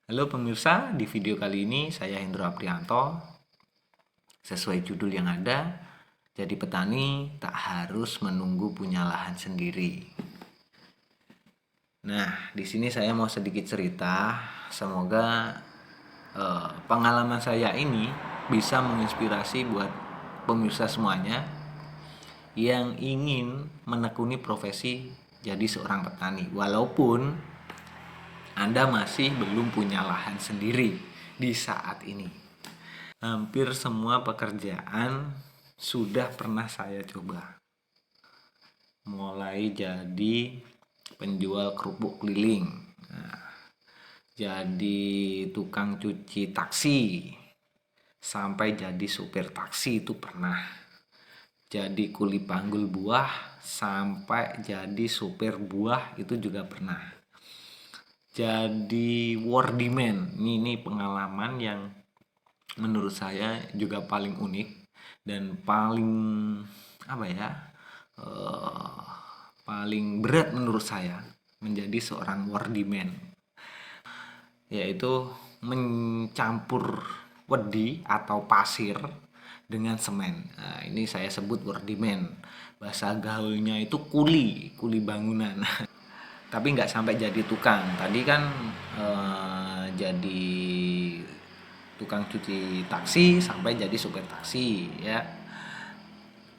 Halo pemirsa, di video kali ini saya Hendro Aprianto. Sesuai judul yang ada, jadi petani tak harus menunggu punya lahan sendiri. Nah, di sini saya mau sedikit cerita. Semoga pengalaman saya ini bisa menginspirasi buat pemirsa semuanya yang ingin menekuni profesi jadi seorang petani. Walaupun Anda masih belum punya lahan sendiri di saat ini. Hampir semua pekerjaan sudah pernah saya coba. Mulai jadi penjual kerupuk keliling, jadi tukang cuci taksi, sampai jadi supir taksi itu pernah. Jadi kuli panggul buah, sampai jadi supir buah itu juga pernah. Jadi wardiman, ini pengalaman yang menurut saya juga paling unik dan paling apa ya eh, paling berat menurut saya menjadi seorang wardiman, yaitu mencampur wedi atau pasir dengan semen. Nah, ini saya sebut wardiman, bahasa gaulnya itu kuli bangunan. Tapi nggak sampai jadi tukang. Tadi kan jadi tukang cuci taksi sampai jadi supir taksi ya.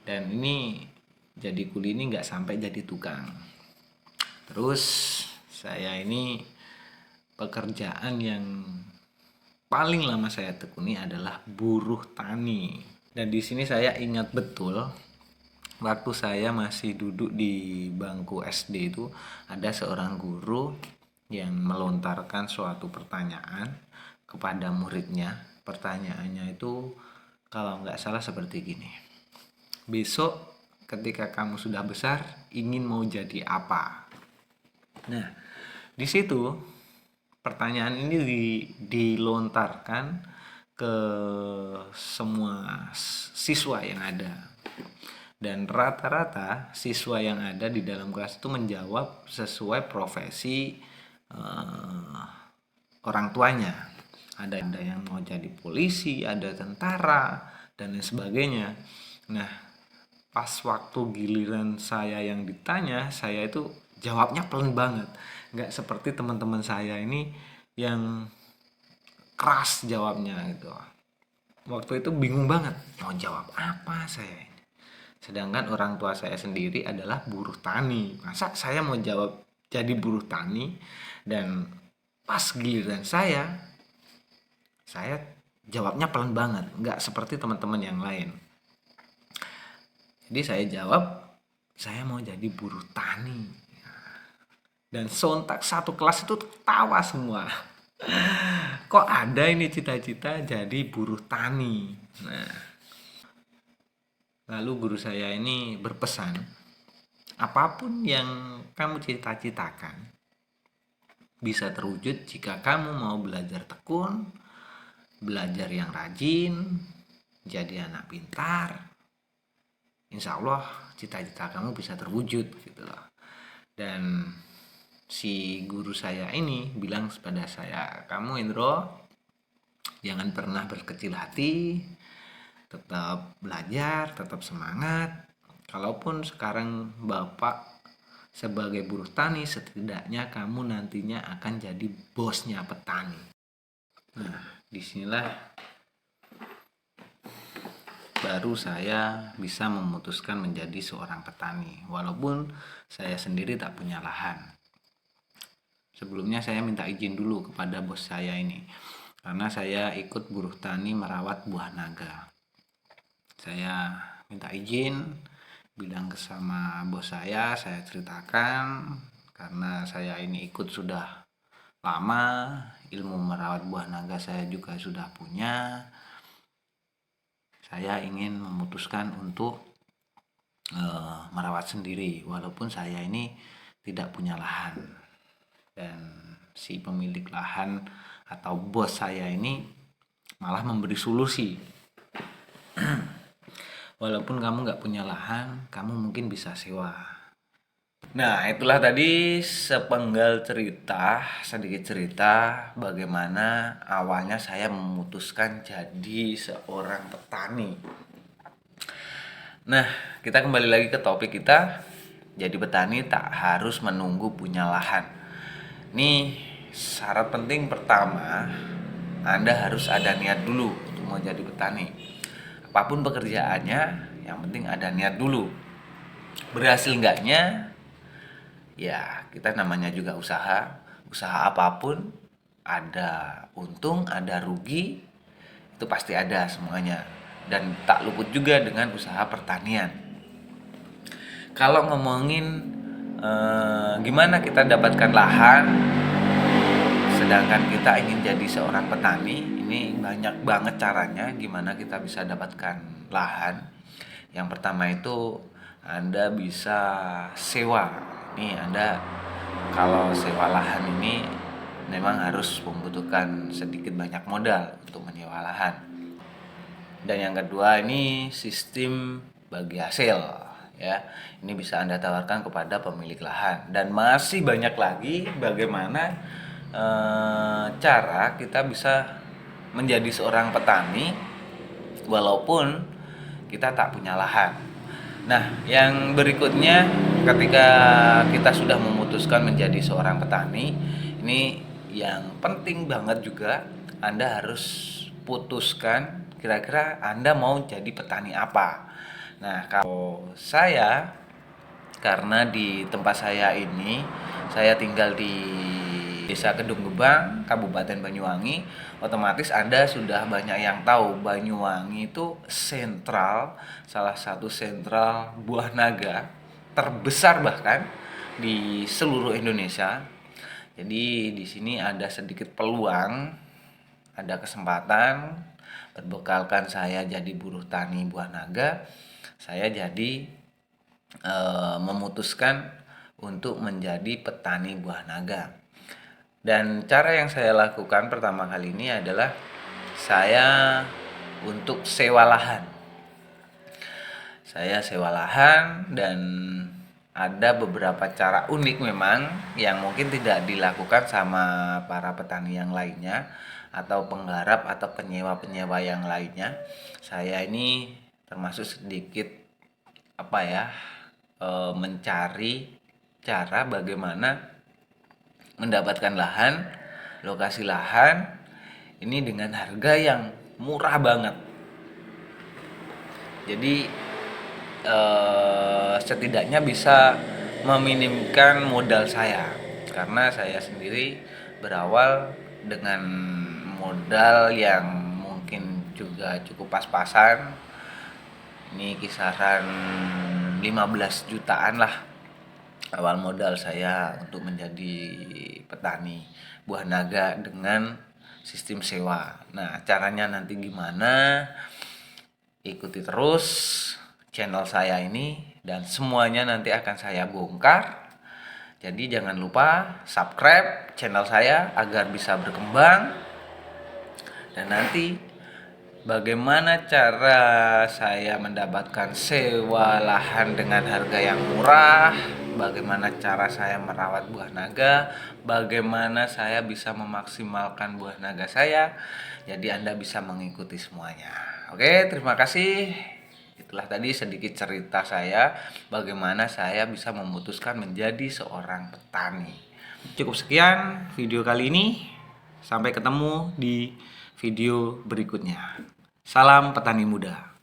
Dan ini jadi kuli ini nggak sampai jadi tukang. Terus saya ini pekerjaan yang paling lama saya tekuni adalah buruh tani. Dan di sini saya ingat betul waktu saya masih duduk di bangku SD itu ada seorang guru yang melontarkan suatu pertanyaan kepada muridnya. Pertanyaannya itu kalau nggak salah seperti gini. Besok ketika kamu sudah besar ingin mau jadi apa? Nah, di situ pertanyaan ini dilontarkan ke semua siswa yang ada. Dan rata-rata siswa yang ada di dalam kelas itu menjawab sesuai profesi orang tuanya. Ada yang mau jadi polisi, ada tentara, dan lain sebagainya. Nah, pas waktu giliran saya yang ditanya, saya itu jawabnya pelan banget. Nggak seperti teman-teman saya ini yang keras jawabnya gitu. Waktu itu bingung banget mau jawab apa saya. Sedangkan orang tua saya sendiri adalah buruh tani. Masa saya mau jawab jadi buruh tani, dan pas giliran saya jawabnya pelan banget, nggak seperti teman-teman yang lain. Jadi saya jawab, saya mau jadi buruh tani. Dan sontak satu kelas itu tawa semua. Kok ada ini cita-cita jadi buruh tani? Nah, lalu guru saya ini berpesan, apapun yang kamu cita-citakan bisa terwujud jika kamu mau belajar tekun, belajar yang rajin, jadi anak pintar. Insya Allah cita-cita kamu bisa terwujud gitu loh. Dan si guru saya ini bilang kepada saya, kamu Indro jangan pernah berkecil hati, tetap belajar, tetap semangat. Kalaupun sekarang Bapak sebagai buruh tani, setidaknya kamu nantinya akan jadi bosnya petani. Nah, disinilah baru saya bisa memutuskan menjadi seorang petani. Walaupun saya sendiri tak punya lahan. Sebelumnya saya minta izin dulu kepada bos saya ini, karena saya ikut buruh tani merawat buah naga. Saya minta izin, bilang ke sama bos saya ceritakan karena saya ini ikut sudah lama, ilmu merawat buah naga saya juga sudah punya. Saya ingin memutuskan untuk merawat sendiri walaupun saya ini tidak punya lahan. Dan si pemilik lahan atau bos saya ini malah memberi solusi. Walaupun kamu nggak punya lahan, kamu mungkin bisa sewa. Nah, itulah tadi sepenggal cerita, sedikit cerita bagaimana awalnya saya memutuskan jadi seorang petani. Nah, kita kembali lagi ke topik kita. Jadi petani tak harus menunggu punya lahan. Nih, syarat penting pertama, Anda harus ada niat dulu untuk mau jadi petani. Apapun pekerjaannya, yang penting ada niat dulu. Berhasil enggaknya, ya kita namanya juga usaha apapun ada untung ada rugi, itu pasti ada semuanya, dan tak luput juga dengan usaha pertanian. Kalau ngomongin gimana kita dapatkan lahan sedangkan kita ingin jadi seorang petani, ini banyak banget caranya gimana kita bisa dapatkan lahan. Yang pertama itu Anda bisa sewa. Nih Anda kalau sewa lahan ini memang harus membutuhkan sedikit banyak modal untuk menyewa lahan. Dan yang kedua ini sistem bagi hasil, ya. Ini bisa Anda tawarkan kepada pemilik lahan, dan masih banyak lagi bagaimana cara kita bisa menjadi seorang petani walaupun kita tak punya lahan. Nah, yang berikutnya ketika kita sudah memutuskan menjadi seorang petani, ini yang penting banget juga Anda harus putuskan kira-kira Anda mau jadi petani apa. Nah, kalau saya, karena di tempat saya ini saya tinggal di Desa Kedung Gebang, Kabupaten Banyuwangi, otomatis Anda sudah banyak yang tahu Banyuwangi itu sentral, salah satu sentral buah naga terbesar bahkan di seluruh Indonesia. Jadi di sini ada sedikit peluang, ada kesempatan berbekalkan saya jadi buruh tani buah naga, saya jadi memutuskan untuk menjadi petani buah naga. Dan cara yang saya lakukan pertama kali ini adalah saya untuk sewa lahan. Saya sewa lahan dan ada beberapa cara unik memang yang mungkin tidak dilakukan sama para petani yang lainnya atau penggarap atau penyewa-penyewa yang lainnya. Saya ini termasuk sedikit mencari cara bagaimana mendapatkan lahan, lokasi lahan ini dengan harga yang murah banget. Jadi setidaknya bisa meminimkan modal saya, karena saya sendiri berawal dengan modal yang mungkin juga cukup pas-pasan. Ini kisaran 15 jutaan lah awal modal saya untuk menjadi petani buah naga dengan sistem sewa. Nah, caranya nanti gimana? Ikuti terus channel saya ini dan semuanya nanti akan saya bongkar. Jadi jangan lupa subscribe channel saya agar bisa berkembang. Dan nanti bagaimana cara saya mendapatkan sewa lahan dengan harga yang murah, bagaimana cara saya merawat buah naga, bagaimana saya bisa memaksimalkan buah naga saya. Jadi Anda bisa mengikuti semuanya. Oke, terima kasih. Itulah tadi sedikit cerita saya bagaimana saya bisa memutuskan menjadi seorang petani. Cukup sekian video kali ini. Sampai ketemu di video berikutnya. Salam petani muda.